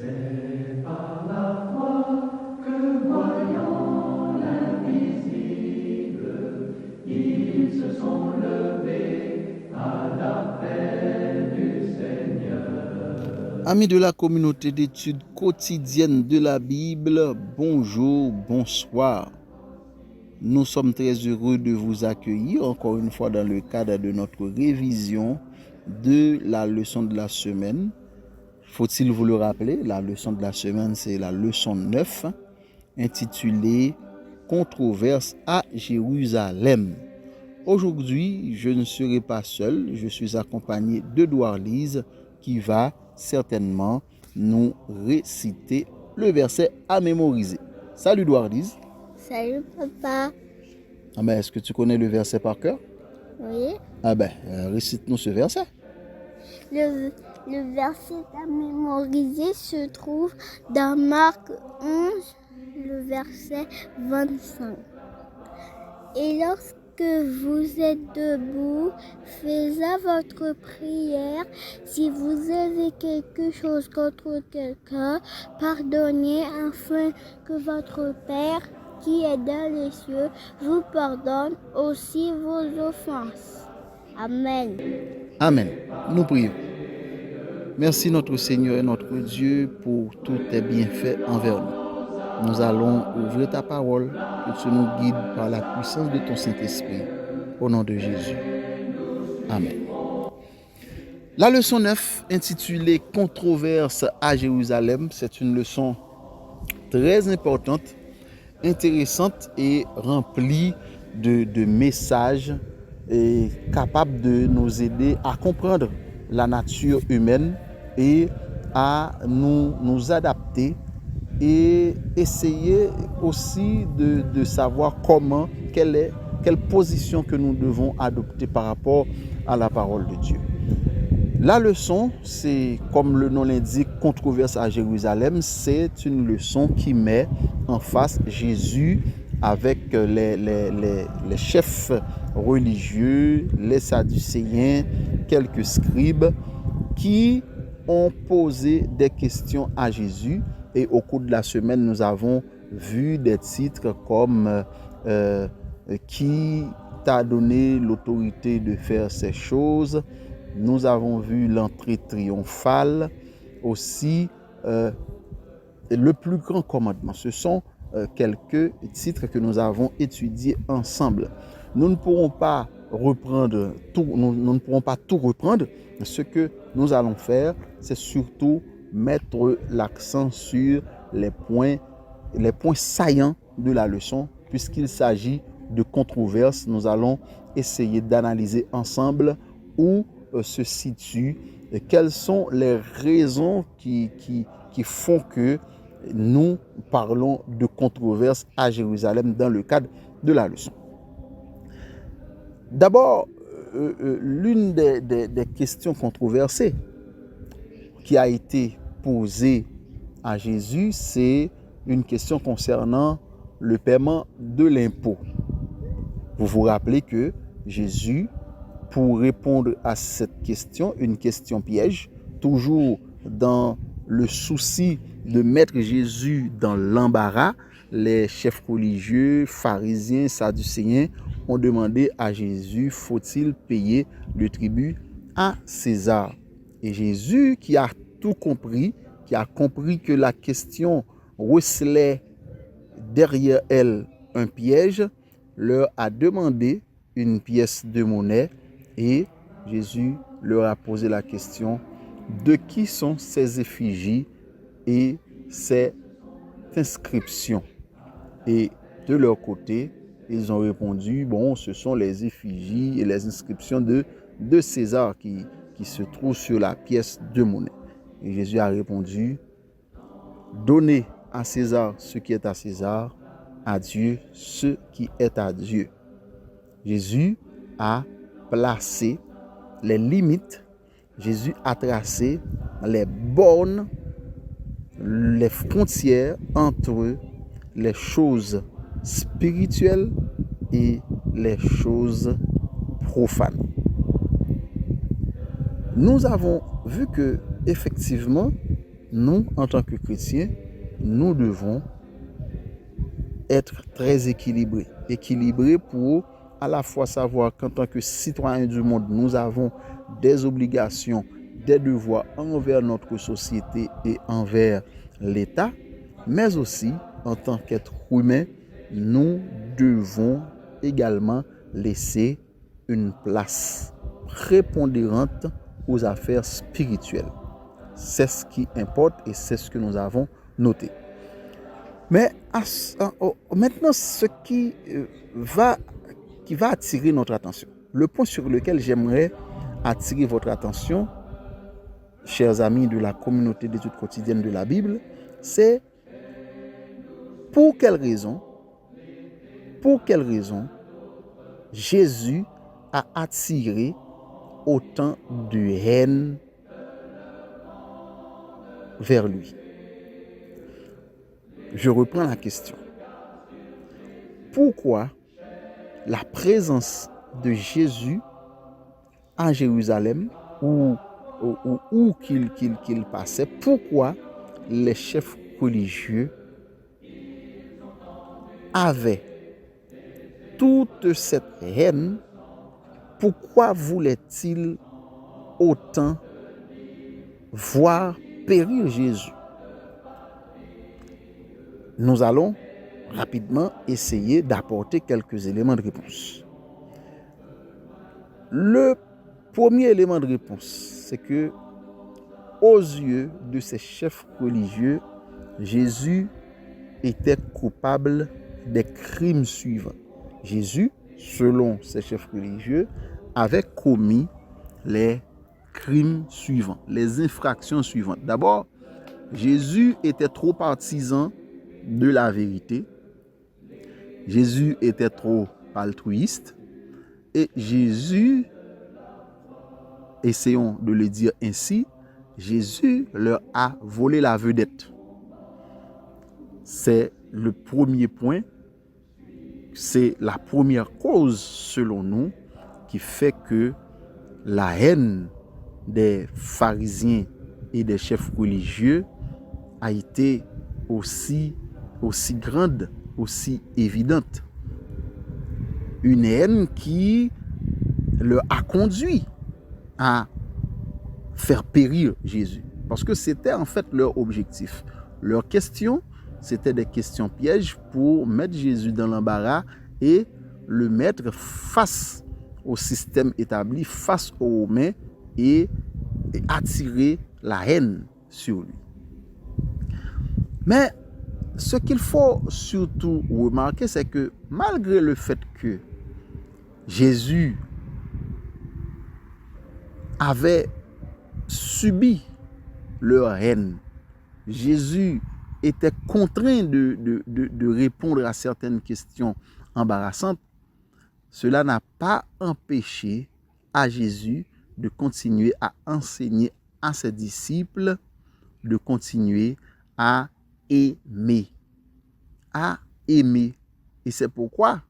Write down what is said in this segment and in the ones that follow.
C'est par la foi que voyant l'invisible, ils se sont levés à l'appel du Seigneur. Amis de la communauté d'études quotidiennes de la Bible, bonjour, bonsoir. Nous sommes très heureux de vous accueillir encore une fois dans le cadre de notre révision de la leçon de la semaine. Faut-il vous le rappeler, la leçon de la semaine, c'est la leçon 9, intitulée « Controverse à Jérusalem ». Aujourd'hui, je ne serai pas seul, je suis accompagné de Douarlise qui va certainement nous réciter le verset à mémoriser. Salut Douarlise. Salut papa. Ah ben, est-ce que tu connais le verset par cœur? Oui. Ah ben, récite-nous ce verset. Le verset à mémoriser se trouve dans Marc 11, le verset 25. Et lorsque vous êtes debout, faites votre prière. Si vous avez quelque chose contre quelqu'un, pardonnez afin que votre Père qui est dans les cieux vous pardonne aussi vos offenses. Amen. Amen. Nous prions. Merci notre Seigneur et notre Dieu pour tous tes bienfaits envers nous. Nous allons ouvrir ta parole, que tu nous guides par la puissance de ton Saint-Esprit. Au nom de Jésus. Amen. La leçon 9, intitulée « Controverse à Jérusalem », c'est une leçon très importante, intéressante et remplie de messages et capable de nous aider à comprendre la nature humaine et à nous adapter et essayer aussi de savoir quelle position que nous devons adopter par rapport à la parole de Dieu. La leçon, c'est comme le nom l'indique, controverse à Jérusalem, c'est une leçon qui met en face Jésus avec les chefs religieux, les sadducéens, quelques scribes qui ont posé des questions à Jésus. Et au cours de la semaine, nous avons vu des titres comme qui t'a donné l'autorité de faire ces choses. Nous avons vu l'entrée triomphale, aussi le plus grand commandement. Ce sont quelques titres que nous avons étudiés ensemble. Nous ne pourrons pas reprendre tout, nous ne pourrons pas tout reprendre. Ce que nous allons faire, c'est surtout mettre l'accent sur les points saillants de la leçon, puisqu'il s'agit de controverses. Nous allons essayer d'analyser ensemble où se situe et quelles sont les raisons qui font que nous parlons de controverses à Jérusalem dans le cadre de la leçon. D'abord, l'une des questions controversées qui a été posée à Jésus, c'est une question concernant le paiement de l'impôt. Vous vous rappelez que Jésus, pour répondre à cette question, une question piège, toujours dans le souci de mettre Jésus dans l'embarras, les chefs religieux, pharisiens, sadducéens ont demandé à Jésus, faut-il payer le tribut à César? Et Jésus, qui a tout compris, qui a compris que la question recelait derrière elle un piège, leur a demandé une pièce de monnaie et Jésus leur a posé la question de qui sont ces effigies et ces inscriptions. Et de leur côté, ils ont répondu, bon, ce sont les effigies et les inscriptions de César qui se trouvent sur la pièce de monnaie. Et Jésus a répondu, donnez à César ce qui est à César, à Dieu ce qui est à Dieu. Jésus a placé les limites, Jésus a tracé les bornes, les frontières entre les choses spirituelles et les choses profanes. Nous avons vu que effectivement nous, en tant que chrétiens, nous devons être très équilibrés. Équilibrés pour à la fois savoir qu'en tant que citoyens du monde, nous avons des obligations, des devoirs envers notre société et envers l'État, mais aussi, en tant qu'être humain, nous devons également laisser une place prépondérante aux affaires spirituelles. C'est ce qui importe et c'est ce que nous avons noté. Mais maintenant, ce qui va attirer notre attention, le point sur lequel j'aimerais attirer votre attention, chers amis de la communauté d'études quotidiennes de la Bible, c'est pour quelle raison Jésus a attiré autant de haine vers lui. Je reprends la question. Pourquoi la présence de Jésus à Jérusalem, où qu'il passait, pourquoi les chefs religieux avaient toute cette haine? Pourquoi voulaient-ils autant voir périr Jésus? Nous allons rapidement essayer d'apporter quelques éléments de réponse. Le premier élément de réponse, c'est que, aux yeux de ces chefs religieux, Jésus était coupable des crimes suivants. Jésus, selon ces chefs religieux, avait commis les crimes suivants, les infractions suivantes. D'abord, Jésus était trop partisan de la vérité. Jésus était trop altruiste. Et Jésus, essayons de le dire ainsi, Jésus leur a volé la vedette. C'est le premier point, c'est la première cause, selon nous, qui fait que la haine des pharisiens et des chefs religieux a été aussi grande, aussi évidente. Une haine qui leur a conduit à faire périr Jésus. Parce que c'était en fait leur objectif. Leurs questions, c'était des questions pièges pour mettre Jésus dans l'embarras et le mettre face au système établi, face aux Romains et attirer la haine sur lui. Mais ce qu'il faut surtout remarquer, c'est que malgré le fait que Jésus avait subi leur haine, Jésus était contraint de répondre à certaines questions embarrassantes, cela n'a pas empêché à Jésus de continuer à enseigner à ses disciples, de continuer à aimer. À aimer. Et c'est pourquoi,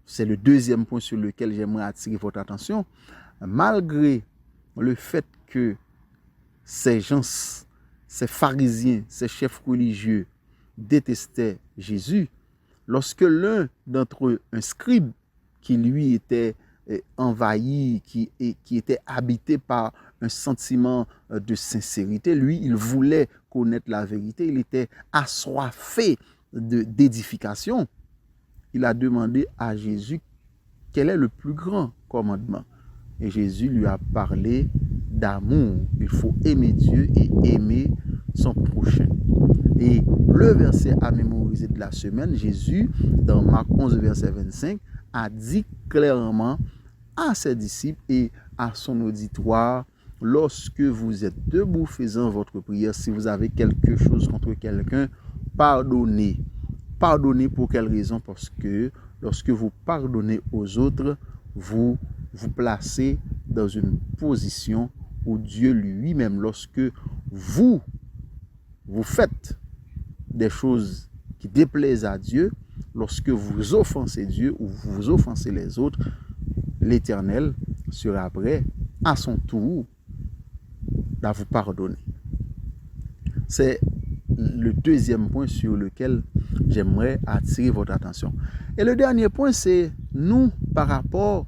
c'est le deuxième point sur lequel j'aimerais attirer votre attention, malgré le fait que ces gens, ces pharisiens, ces chefs religieux détestaient Jésus, lorsque l'un d'entre eux, un scribe qui lui était envahi, qui était habité par un sentiment de sincérité, lui, il voulait connaître la vérité, il était assoiffé d'édification. Il a demandé à Jésus quel est le plus grand commandement. Et Jésus lui a parlé d'amour. Il faut aimer Dieu et aimer son prochain. Et le verset à mémoriser de la semaine, Jésus, dans Marc 11, verset 25, a dit clairement à ses disciples et à son auditoire, lorsque vous êtes debout faisant votre prière, si vous avez quelque chose contre quelqu'un, pardonnez. Pardonnez pour quelle raison? Parce que lorsque vous pardonnez aux autres, vous vous placez dans une position où Dieu lui-même, lorsque vous faites des choses qui déplaisent à Dieu, lorsque vous offensez Dieu ou vous offensez les autres, l'Éternel sera prêt à son tour à vous pardonner. C'est le deuxième point sur lequel j'aimerais attirer votre attention. Et le dernier point, c'est nous par rapport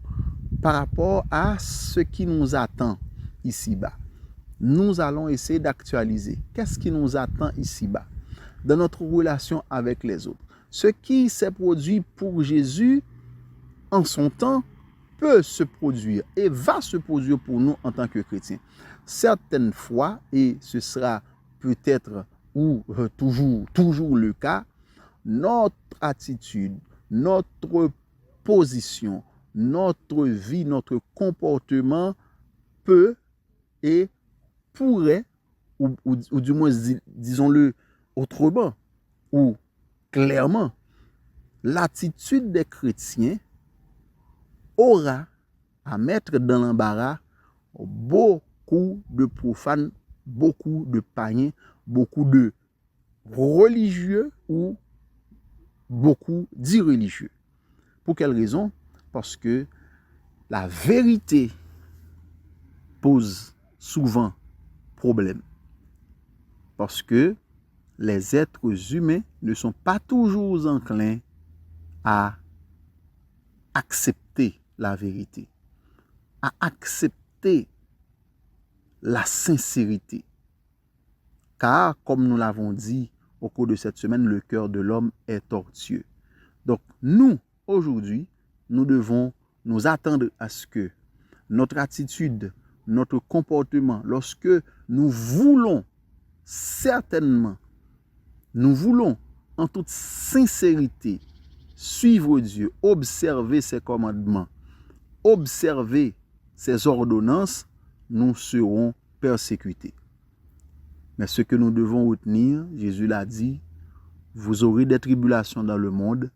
à ce qui nous attend ici-bas. Nous allons essayer d'actualiser. Qu'est-ce qui nous attend ici-bas dans notre relation avec les autres? Ce qui s'est produit pour Jésus en son temps peut se produire et va se produire pour nous en tant que chrétiens. Certaines fois, et ce sera peut-être ou toujours le cas, notre attitude, notre position, notre vie, notre comportement peut et pourrait, ou du moins disons-le autrement, ou clairement, l'attitude des chrétiens aura à mettre dans l'embarras beaucoup de profanes, beaucoup de païens, beaucoup de religieux ou beaucoup d'irreligieux. Pour quelle raison? Parce que la vérité pose souvent problème. Parce que les êtres humains ne sont pas toujours enclins à accepter la vérité, à accepter la sincérité. Car, comme nous l'avons dit au cours de cette semaine, le cœur de l'homme est tortueux. Donc, nous, aujourd'hui, nous devons nous attendre à ce que notre attitude, notre comportement, lorsque nous voulons certainement, nous voulons en toute sincérité suivre Dieu, observer ses commandements, observer ses ordonnances, nous serons persécutés. Mais ce que nous devons retenir, Jésus l'a dit, vous aurez des tribulations dans le monde,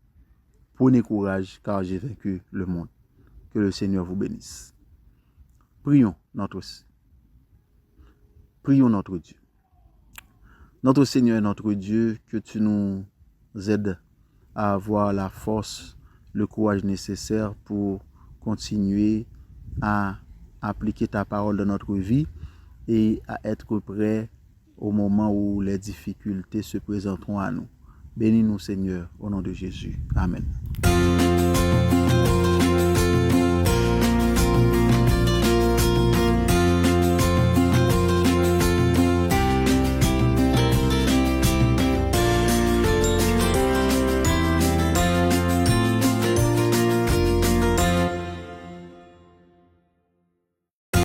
prenez courage car j'ai vaincu le monde. Que le Seigneur vous bénisse. Prions notre Dieu. Notre Seigneur et notre Dieu, que tu nous aides à avoir la force, le courage nécessaire pour continuer à appliquer ta parole dans notre vie et à être prêt au moment où les difficultés se présenteront à nous. Bénis-nous, Seigneur, au nom de Jésus. Amen.